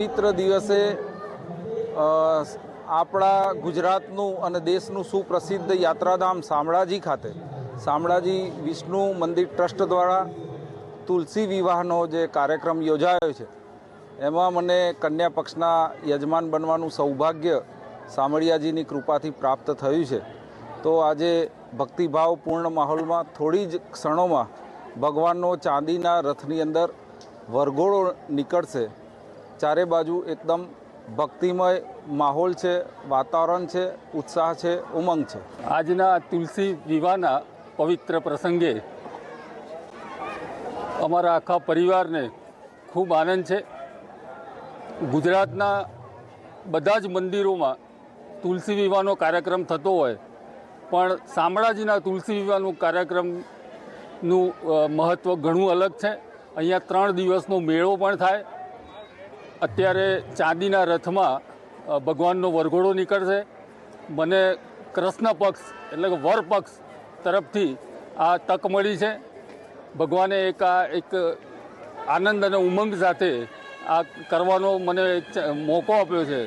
પવિત્ર દિવસે આપણા ગુજરાતનું અને દેશનું સુપ્રસિદ્ધ યાત્રાધામ શામળાજી ખાતે શામળાજી વિષ્ણુ મંદિર ટ્રસ્ટ દ્વારા તુલસી વિવાહનો જે કાર્યક્રમ યોજાયો છે એમાં મને કન્યા પક્ષના યજમાન બનવાનું સૌભાગ્ય શામળિયાજીની કૃપાથી પ્રાપ્ત થયું છે। તો આજે ભક્તિભાવપૂર્ણ માહોલમાં થોડી જ ક્ષણોમાં ભગવાનનો ચાંદીના રથની અંદર વરઘોડો નીકળશે। ચારે બાજુ એકદમ ભક્તિમય માહોલ છે, વાતાવરણ છે, ઉત્સાહ છે, ઉમંગ છે। આજના તુલસી વિવાહના પવિત્ર પ્રસંગે અમારા આખા પરિવારને ખૂબ આનંદ છે। ગુજરાતના બધા જ મંદિરોમાં તુલસી વિવાહનો કાર્યક્રમ થતો હોય, પણ શામળાજીના તુલસી વિવાહનું કાર્યક્રમનું મહત્ત્વ ઘણું અલગ છે। અહીંયા 3 દિવસનો મેળો પણ થાય। અત્યારે ચાંદીના રથમાં ભગવાનનો વરઘોડો નીકળશે। મને કૃષ્ણ પક્ષ એટલે કે વર પક્ષ તરફથી આ તક મળી છે। ભગવાને એક આનંદ અને ઉમંગ સાથે આ કરવાનો મને મોકો આપ્યો છે।